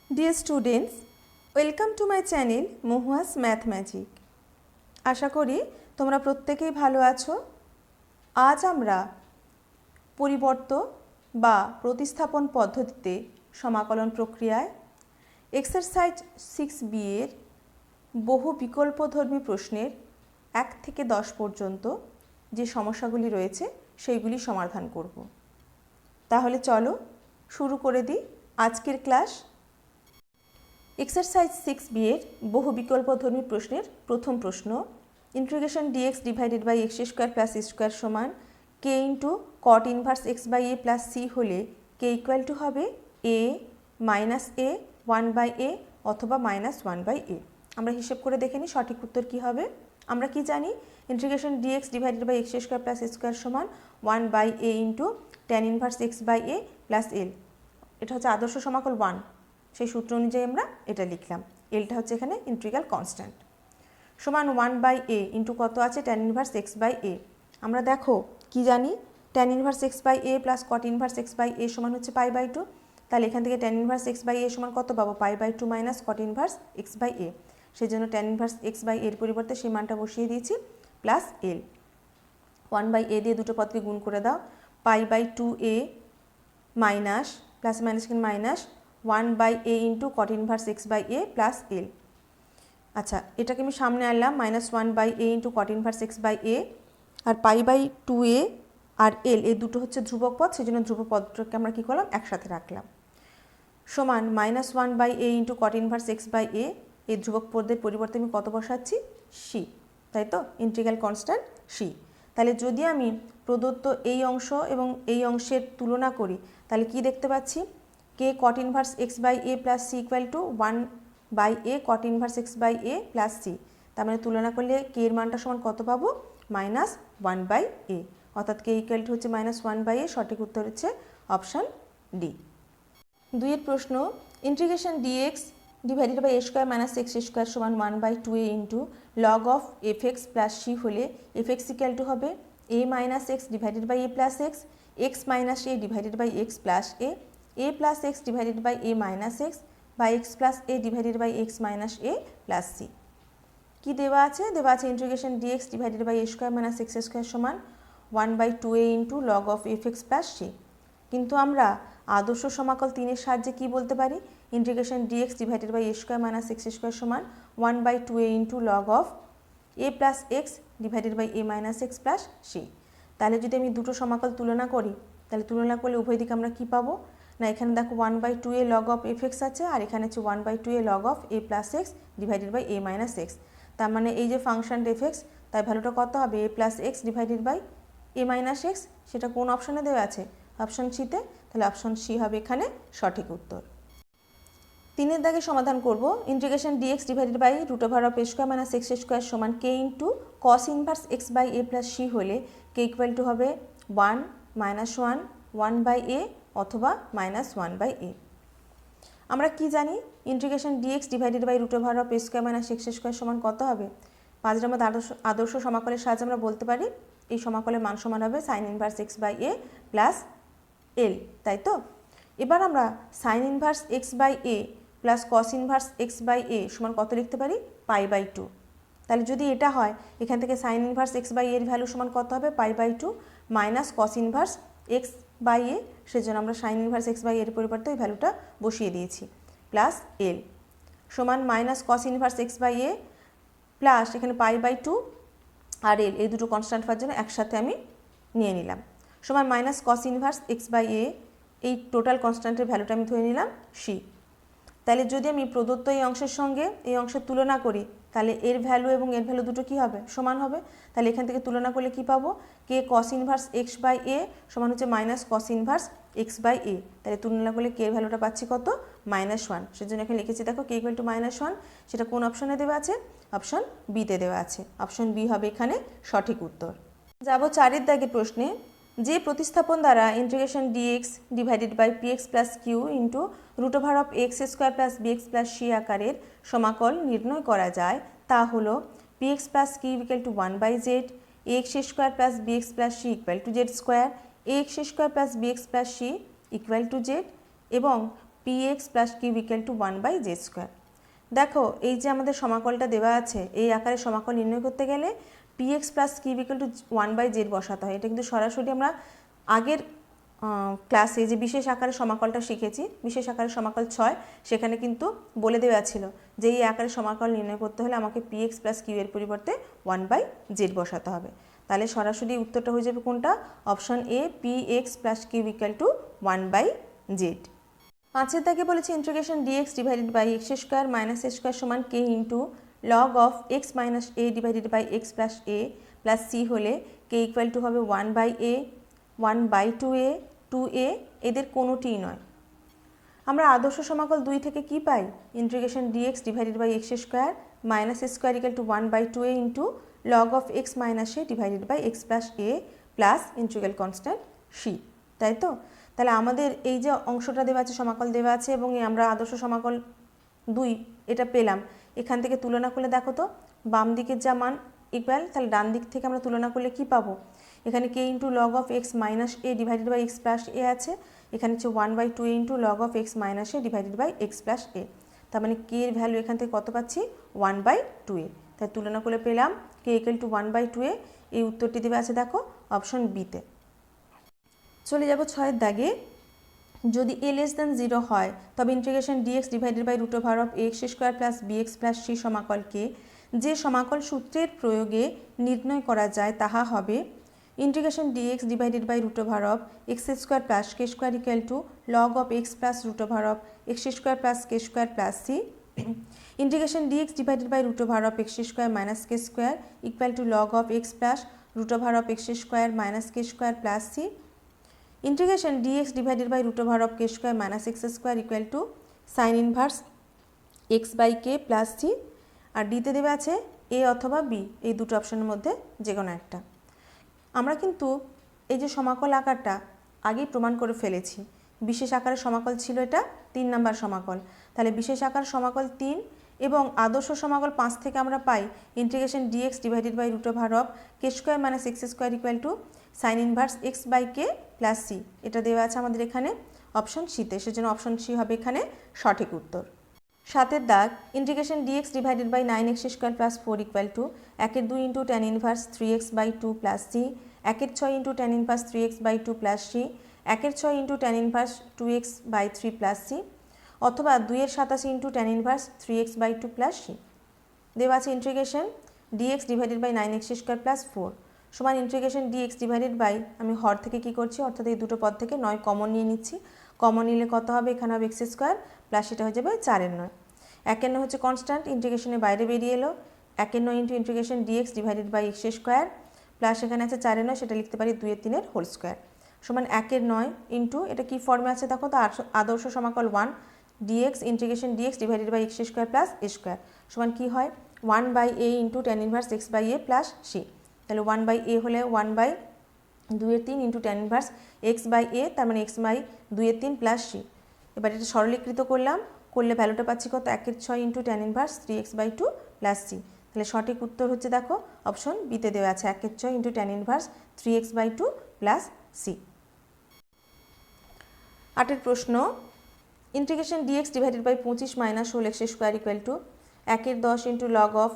Dear students, welcome to my channel Mahua's math magic. আশা করি তোমরা প্রত্যেকেই ভালো আছো। আজ আমরা পরিবর্ত বা প্রতিস্থাপন পদ্ধতিতে সমাকলন প্রক্রিয়ায় এক্সারসাইজ 6b এর বহু বিকল্পধর্মী প্রশ্নের 1 থেকে 10 পর্যন্ত যে সমস্যাগুলি রয়েছে সেইগুলি সমাধান করব। তাহলে চলো শুরু করে দিই আজকের ক্লাস। এক্সারসাইজ 6b এর বহু বিকল্পধর্মী প্রশ্নের প্রথম প্রশ্ন, integration dx divided by x square plus A square সমান K into cot inverse x by A plus C হলে কে ইকুয়াল টু হবে এ মাইনাস এ 1 বাই এ অথবা মাইনাস 1 বাই এ। আমরা হিসেব করে দেখে নিই সঠিক উত্তর কী হবে। আমরা কি জানি, integration dx divided by x square plus A square সমান 1 by A into tan inverse x by A plus L. এটা হচ্ছে আদর্শ সমাকল 1, সেই সূত্র অনুযায়ী আমরা এটা লিখলাম। এলটা হচ্ছে এখানে ইন্টিগ্রাল কনস্ট্যান্ট, সমান 1 বাই এ ইন্টু কত আছে tan inverse x by A. আমরা দেখো কি জানি, tan inverse x by A plus cot inverse x by A সমান হচ্ছে পাই বাই 2। তাহলে এখান থেকে tan inverse x by A সমান কত পাবো, pi by 2 minus cot inverse x by A. সেই জন্য ট্যান ইনভার্স এক্স বাই এর পরিবর্তে সেই মানটা বসিয়ে দিয়েছি প্লাস এল। 1 বাই এ দিয়ে দুটো পদকে গুণ করে দাও, pi by 2 A minus plus minus minus 1 by A into cot inverse x by A plus L. আচ্ছা, এটাকে আমি সামনে আনলাম, minus 1 by A into cot inverse x by A, আর পাই বাই 2 এ আর এল এই দুটো হচ্ছে ধ্রুবক পদ, সেই জন্য ধ্রুবক পদটাকে আমরা কী করলাম, একসাথে রাখলাম। সমান minus 1 by A into cot inverse x by A, এই ধ্রুবক পদের পরিবর্তে আমি কত বসাচ্ছি, সি, তাই তো, ইন্টিগ্রাল কনস্ট্যান্ট সি। তাহলে যদি আমি প্রদত্ত এই অংশ এবং এই অংশের তুলনা করি তাহলে কি দেখতে পাচ্ছি, K cot inverse x by A plus C equal to 1 by A cot inverse x by A plus C. তার মানে তুলনা করলে কে এর মানটা সমান কত পাবো, মাইনাস 1 বাই এ, অর্থাৎ কে ইকুয়াল টু হচ্ছে মাইনাস 1 বাই এ। সঠিক উত্তর হচ্ছে অপশান ডি। দুইয়ের প্রশ্ন, integration dx divided by A square minus x square সমান 1 by 2 A into log of F X plus C হলে এফ এক্স ইকুয়াল টু হবে A minus X divided by A plus X, X minus A divided by x plus A plus X divided by A minus X বা x plus A divided by X minus A plus C. কী দেওয়া আছে, দেওয়া আছে integration dx divided by A square minus x square সমান 1 by 2 A into log of F X plus C. কিন্তু আমরা আদর্শ সমাকল 3-এর সাহায্যে কী বলতে পারি, integration dx divided by A square minus x square সমান 1 by 2 A into log of A plus X divided by A minus x plus C. তাহলে যদি আমি দুটো সমাকল তুলনা করি তাহলে তুলনা করলে উভয় দিকে আমরা কী পাবো না, এখানে দেখো 1 by 2 A log of F X আছে আর এখানে হচ্ছে 1 by 2 A log of A plus X divided by A minus X. তার মানে এই যে ফাংশন এফ এক্স, তার ভ্যালুটা কত হবে, A plus X divided by A minus X. সেটা কোন অপশানে দেওয়া আছে, অপশান সিতে। তাহলে অপশান সি হবে এখানে সঠিক উত্তর। 3-এর দাগে সমাধান করব, integration dx divided by root over of A square minus x square সমান K into cos inverse x by A plus C হলে কে ইকুয়াল টু হবে 1 মাইনাস 1 1 বাই এ অথবা মাইনাস 1 বাই এ। আমরা কি জানি, integration dx divided by root over of A square minus x square সমান কত হবে, 5 নম্বর আদর্শ সমাকলের সাহায্যে আমরা বলতে পারি এই সমাকলের মান সমান হবে sine inverse x by A plus L, তাই তো। এবার আমরা sine inverse x by A plus cos inverse x by A সমান কত লিখতে পারি, পাই বাই 2। তাহলে যদি এটা হয় এখান থেকে সাইন ইনভার্স এক্স বাই এর ভ্যালু সমান কত হবে, pi by 2 minus cos inverse x by A. সেজন্য আমরা সাইন ইনভার্স এক্স বাই এর পরিবর্তে ওই ভ্যালুটা বসিয়ে দিয়েছি প্লাস এল সমান minus cos inverse x by A plus এখানে পাই বাই 2 আর এল, এই দুটো কনস্ট্যান্ট হওয়ার জন্য একসাথে আমি নিয়ে নিলাম, সমান minus cos inverse x by A, এই টোটাল কনস্ট্যান্টের ভ্যালুটা আমি ধরে নিলাম সি। তাহলে যদি আমি প্রদত্ত এই অংশের সঙ্গে এই অংশের তুলনা করি তাহলে এর ভ্যালু এবং এর ভ্যালু দুটো কী হবে, সমান হবে। তাহলে এখান থেকে তুলনা করলে কি পাবো, K cos inverse x by A সমান হচ্ছে minus cos inverse x by A. তাহলে তুলনা করলে কে এর ভ্যালুটা পাচ্ছি কত, -1। সেজন্য এখানে লিখেছি দেখো কে ইকুয়াল টু -1। সেটা কোন অপশনে দেওয়া আছে, অপশন বিতে দেওয়া আছে। অপশন বি হবে এখানে সঠিক উত্তর। যাব 4-এর দাগের প্রশ্নে, যে প্রতিস্থাপন দ্বারা integration dx divided by PX plus Q into root over of x square plus bx plus C আকারের সমাকল নির্ণয় করা যায় তা হলো PX plus Q equal to 1 by Z, X square plus bx plus C equal to Z square, X square plus bx plus C equal to Z এবং P X plus Q equal to 1/z²। দেখো এই যে আমাদের সমাকলটা দেওয়া আছে, এই আকারে সমাকল নির্ণয় করতে গেলে P X plus Q equal to 1/z বসাতে হয়। এটা কিন্তু সরাসরি আমরা আগের ক্লাসে যে বিশেষ আকারে সমাকলটা শিখেছি, বিশেষ আকারে সমাকল 6, সেখানে কিন্তু বলে দেওয়া ছিল যে এই আকারে সমাকল নির্ণয় করতে হলে আমাকে পি এক্স প্লাস কিউ এর পরিবর্তে 1/z বসাতে হবে। তাহলে সরাসরি উত্তরটা হয়ে যাবে কোনটা? Option A, P X plus Q equal to 1/z। 5 দাগে বলেছে integration dx divided by x square minus A square সমান K into log of x minus A divided by x plus A plus C হলে K equal to হবে 1/a, 1/2a, 2a, এদের কোনোটিই নয়। আমরা আদর্শ সমাকল 2 থেকে কি পাই? Integration dx divided by x square minus A square equal to 1/2a into log of x minus A divided by x plus A plus integral constant c, তাই তো? তাহলে আমাদের এই যে অংশটা দেওয়া আছে, সমাকল দেওয়া আছে, এবং আমরা আদর্শ সমাকল 2 এটা পেলাম। এখান থেকে তুলনা করলে দেখো তো বাম দিকের যা মান ইকুয়াল, তাহলে ডান দিক থেকে আমরা তুলনা করলে কি পাবো? এখানে k into log of x minus A divided by x plus a আছে, এখানে হচ্ছে 1/2a into log of x minus A divided by x plus a. তার মানে কে এর ভ্যালু এখান থেকে কত পাচ্ছি? 1/2a। তাই তুলনা করে পেলাম কে ইকুয়াল টু 1/2a। এই উত্তরটি দেওয়া আছে দেখো অপশন বিতে। চলে যাব 6 দাগে। যদি a লেস দেন 0 হয় তবে integration dx divided by root over of x square plus bx plus c সমাকলকে যে সমাকল সূত্রের প্রয়োগে নির্ণয় করা যায় তাহা হবে integration dx divided by root over of x square plus k square equal to log of x plus root over of x square plus k square plus C. Integration dx divided by root over of x square minus k square equal to log of x plus root over of x square minus k square plus C. Integration dx divided by root over of K square minus x square equal to sine inverse x by K plus C. আর ডিতে দেবে আছে এ অথবা B, এই দুটো অপশনের মধ্যে যে কোনো একটা। আমরা কিন্তু এই যে সমাকল আকারটা আগেই প্রমাণ করে ফেলেছি। বিশেষ আকারের সমাকল ছিল এটা 3 নাম্বার সমাকল, তাহলে বিশেষ আকার সমাকল 3 এবং আদর্শ সমাকল 5 থেকে আমরা পাই integration dx divided by root over of K square minus x square equal to sine inverse x by K plus C. এটা দেওয়া আছে আমাদের এখানে অপশন সিতে, সেজন্য অপশন সি হবে এখানে সঠিক উত্তর। 7 দাগ integration dx divided by 9x square plus 4 equal to 1/2 into tan inverse 3x by 2 plus C, 1/6 into tan inverse 3x by 2 plus C, 1/6 into tan inverse 2x by 3 plus C, অথবা 2/87 into tan inverse 3x by 2 plus C. দেওয়া আছে integration dx divided by 9x square plus 4 সমান integration dx divided by, আমি হর থেকে কি করছি অর্থাৎ এই দুটো পদ থেকে 9 কমন নিয়ে নিচ্ছি। কমন নিলে কত হবে? এখানে হবে এক্স স্কোয়ার প্লাস এটা হয়ে যাবে 4/9। 1/9 হচ্ছে কনস্ট্যান্ট, ইন্টিগ্রেশনের বাইরে বেরিয়ে এলো। 1/9 into integration dx divided by x square plus এখানে আছে 4/9, সেটা লিখতে পারি 2/3 হোল স্কোয়ার সমান 1/9 ইন্টু, এটা কি ফর্মে আছে দেখো তো, আদর্শ সমাকল 1 dx integration dx divided by x square plus A square সমান কি হয় 1/a into tan inverse x by A plus C. তাহলে 1/a হলে 1/2/3 into tan inverse x by a, তার মানে এক্স বাই 2/3 প্লাস সি। এবার এটা সরলীকৃত করলে ভ্যালুটা পাচ্ছি কত? 1/6 into tan inverse 3x by 2 plus C. তাহলে সঠিক উত্তর হচ্ছে দেখো অপশন বিতে দেওয়া আছে 1/6 into tan inverse 3x by 2 plus C. 8 প্রশ্ন integration dx divided by 25 minus whole X square equal to 1/10 into log of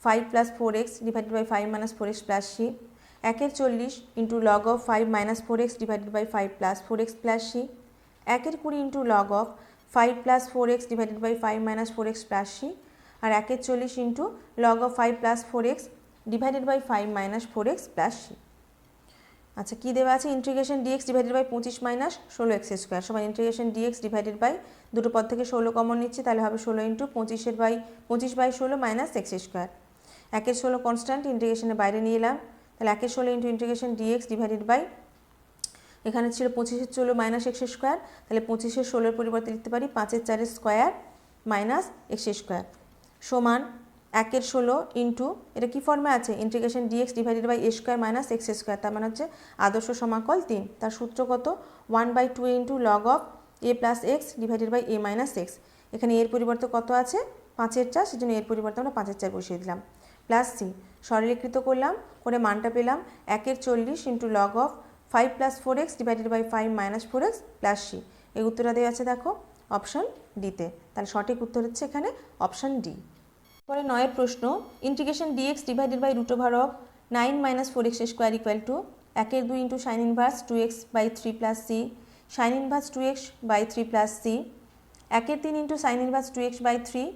5 plus 4x divided by 5 minus 4x plus C, 1/40 into log of 5 minus 4x divided by 5 plus 4x plus C, 1/20 into log of 5 plus 4x divided by 5 minus 4x plus C, আর 1/40 into log of 5 plus 4x divided by 5 minus 4x plus C. আচ্ছা কী দেওয়া আছে? Integration dx divided by 25 minus 16x square সমান integration dx divided by দুটো পদ থেকে 16 common নিচ্ছি, তাহলে হবে 16 into 25/16 minus x square. 1/16 constant, ইন্টিগ্রেশনের বাইরে নিয়ে এলাম, তাহলে 1/16 ইন্টু ইন্টিগ্রেশন ডিএক্স ডিভাইডেড বাই, এখানে ছিল 25/16 মাইনাস এক্স স্কোয়ার, তাহলে 25/16 পরিবর্তে লিখতে পারি 5/4 স্কোয়ার মাইনাস এক্স স্কোয়ার সমান 1/16 ইন্টু, এটা কি ফর্মে আছে? Integration dx divided by A square minus x square, তার মানে হচ্ছে আদর্শ সমাকল 3। তার সূত্র কত? 1/2 into log of A plus X divided by A minus X. এখানে এর পরিবর্তে কত আছে? 5/4, সেজন্য এর পরিবর্তে আমরা 5/4 বসিয়ে দিলাম প্লাস সি। সরলীকৃত করলাম, করে মানটা পেলাম 1/40 into log of 5 plus 4x divided by 5 minus 4x plus C. এই উত্তরটা দেওয়া আছে দেখো অপশান ডিতে। তাহলে সঠিক উত্তর হচ্ছে এখানে অপশান ডি। পরে 9 প্রশ্ন, integration dx divided by root over of 9 minus 4x square equal to 1/2 into sine inverse 2x by 3 plus C, sine inverse 2x by 3 plus C, 1/3 into sine inverse 2x by 3,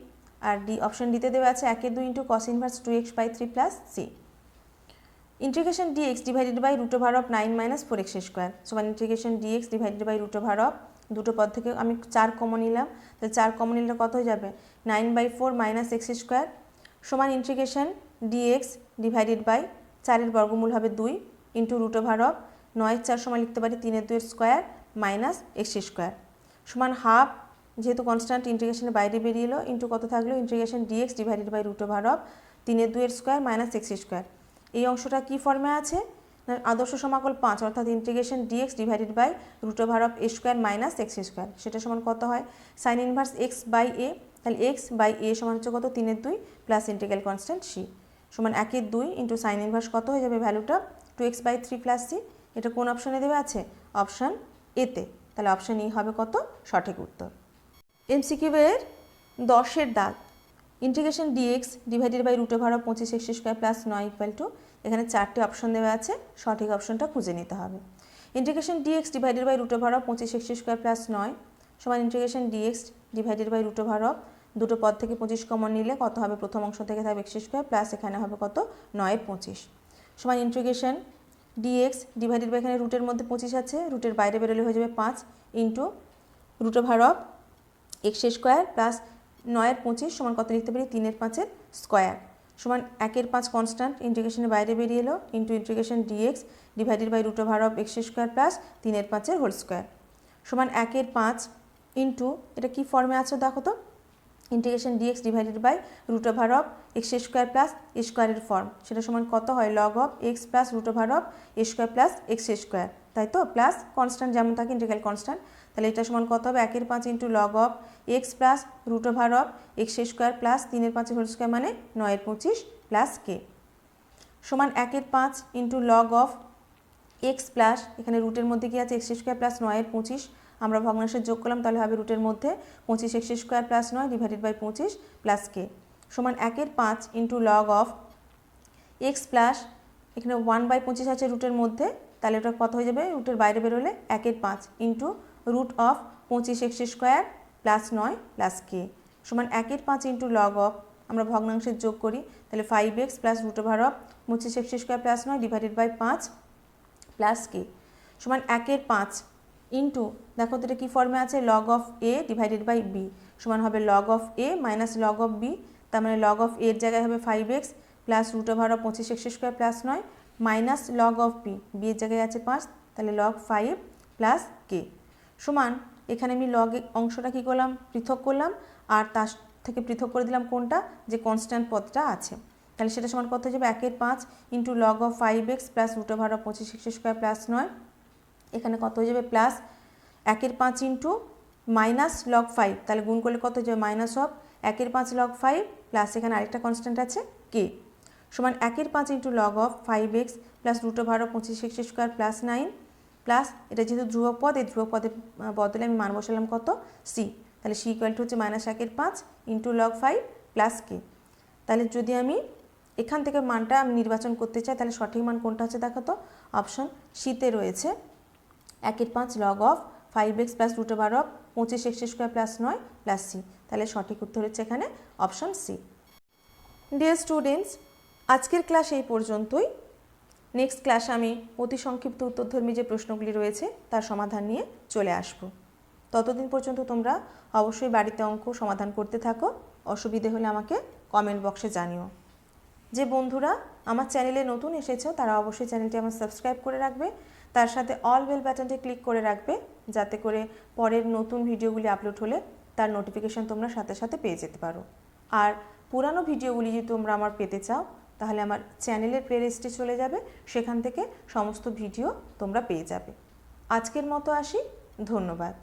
আর D option ডিতে দেওয়া আছে 1/2 into cos inverse 2x by 3 plus C. Integration dx divided by root over of 9 minus 4x square সমান integration dx divided by root over of, দুটো পদ থেকে আমি 4 common নিলাম, তাহলে 4 কমন নিলে কত হয়ে যাবে 9/4 মাইনাস x স্কোয়ার সমান ইন্টিগ্রেশন ডিএক্স ডিভাইডেড বাই 4-এর বর্গমূল হবে 2 ইন্টু রুট ওভার অফ 9/4 সমান লিখতে পারি 3/2 স্কোয়ার মাইনাস x স্কোয়ার সমান হাফ, যেহেতু কনস্ট্যান্ট ইন্টিগ্রেশনের বাইরে বেরিয়ে এলো, ইন্টু কত থাকলো integration dx divided by root over of 3/2 square minus x square. এই অংশটা কি ফর্মে আছে না আদর্শ সমাকল 5, অর্থাৎ integration dx divided by root over of a square minus x square, সেটা সমান কত হয় sine inverse x by a, তাহলে x বাই a সমান হচ্ছে কত 3/2 প্লাস ইন্টিগ্রাল কনস্ট্যান্ট c সমান 1/2 ইন্টু সাইন ইনভার্স কত হয়ে যাবে ভ্যালুটা 2x বাই 3 প্লাস c। এটা কোন অপশানে দেওয়া আছে অপশান এতে, তাহলে অপশান ই হবে কত সঠিক উত্তর। এমসিকিউ এর 10-এর দাগ, integration dx divided by root over of 25x square plus 9 equal to, এখানে 4টে অপশন দেওয়া আছে, সঠিক অপশনটা খুঁজে নিতে হবে। Integration dx divided by root over of 25x square plus 9 সমান integration dx divided by root over of, দুটো পদ থেকে 25 কমন নিলে কত হবে প্রথম অংশ থেকে থাকবে x স্কোয়ার প্লাস এখানে হবে কত 9/25 সমান ইন্টিগ্রেশন ডিএক্স ডিভাইডেড বাই, এখানে রুটের মধ্যে 25 আছে, রুটের বাইরে বেরোলে হয়ে যাবে 5 into root over of x square plus 9/25 সমান কত লিখতে পারি 3/5 স্কোয়ার সমান 1/5 কনস্ট্যান্ট ইন্টিগ্রেশনের বাইরে বেরিয়ে এলো into integration dx divided by root over of x square plus 3/5 whole square সমান 1/5 ইন্টু, এটা কি ফর্মে আছে দেখো তো, integration dx divided by root over of x square plus a স্কোয়ারের ফর্ম, সেটা সমান কত হয় log of x plus root over of a square plus x square, তাই তো, প্লাস কনস্ট্যান্ট যেমন থাকে ইন্টিগ্রাল কনস্ট্যান্ট, তাহলে এটা সমান কত হবে 1/5 into log of x plus root over of x square plus 3/5 whole square মানে 9/25 প্লাস k সমান 1/5 into log of x plus, এখানে রুটের মধ্যে কি আছে x স্কোয়ার প্লাস 9/25, আমরা ভগ্নাংশের যোগ করলাম তাহলে হবে রুটের মধ্যে 25x square plus 9 divided by 25 plus k সমান 1/5 into log of x plus, এখানে 1/25 আছে রুটের মধ্যে, তাহলে ওটা কত হয়ে যাবে রুটের বাইরে বেরোলে 1/5 into root of 25x square plus 9 plus k সমান 1/5 ইন্টু লগ অফ, আমরা ভগ্নাংশের যোগ করি তাহলে 5x plus root over of 25x square plus 9 divided by 5 plus k সমান 1/5 ইন্টু, দেখো তো এটা কী ফর্মে আছে log of a divided by b সমান হবে log of a minus log of b, তার মানে লগ অফ a এর জায়গায় হবে 5x plus root over of 25x square plus 9 minus log of b, b এর জায়গায় আছে 5, তাহলে লগ 5 প্লাস k সমান, এখানে আমি লগ অংশটা কী করলাম পৃথক করলাম আর তার থেকে পৃথক করে দিলাম কোনটা যে কনস্ট্যান্ট পদটা আছে, তাহলে সেটা সমান কত হয়ে যাবে 1/5 into log of 5x plus root over of 25x square plus 9, এখানে কত হয়ে যাবে প্লাস 1/5 ইন্টু মাইনাস লগ 5, তাহলে গুণ করলে কত হয়ে যাবে মাইনাস অফ 1/5 লগ 5 প্লাস এখানে আরেকটা কনস্ট্যান্ট আছে k সমান 1/5 into log of 5x plus root over of 25x square plus 9 plus, এটা যেহেতু ধ্রুবক পদ, এই ধ্রুবক পদের বদলে আমি মান বসালাম কত c, তাহলে c ইকুয়াল টু হচ্ছে minus 1/5 into log 5 plus k। তাহলে যদি আমি এখান থেকে মানটা আমি নির্বাচন করতে চাই তাহলে সঠিক মান কোনটা হচ্ছে দেখো তো, অপশন সিতে রয়েছে 1/5 log of 5x plus root over of 25x square plus 9 plus c, তাহলে সঠিক উত্তর হচ্ছে এখানে অপশন সি। ডিয়ার স্টুডেন্টস, আজকের ক্লাস এই পর্যন্তই। নেক্সট ক্লাসে আমি অতি সংক্ষিপ্ত উত্তরধর্মী যে প্রশ্নগুলি রয়েছে তার সমাধান নিয়ে চলে আসব। ততদিন পর্যন্ত তোমরা অবশ্যই বাড়িতে অঙ্ক সমাধান করতে থাকো, অসুবিধে হলে আমাকে কমেন্ট বক্সে জানিও। যে বন্ধুরা আমার চ্যানেলে নতুন এসেছো তারা অবশ্যই চ্যানেলটি আমার সাবস্ক্রাইব করে রাখবে, তার সাথে অল বেল বাটনটি ক্লিক করে রাখবে যাতে করে পরের নতুন ভিডিওগুলি আপলোড হলে তার নোটিফিকেশন তোমরা সাথে সাথে পেয়ে যেতে পারো। আর পুরানো ভিডিওগুলি যদি তোমরা আমার পেতে চাও তাহলে আমার চ্যানেলের প্লেলিস্টে চলে যাবে, সেখান থেকে সমস্ত ভিডিও তোমরা পেয়ে যাবে। আজকের মতো আসি, ধন্যবাদ।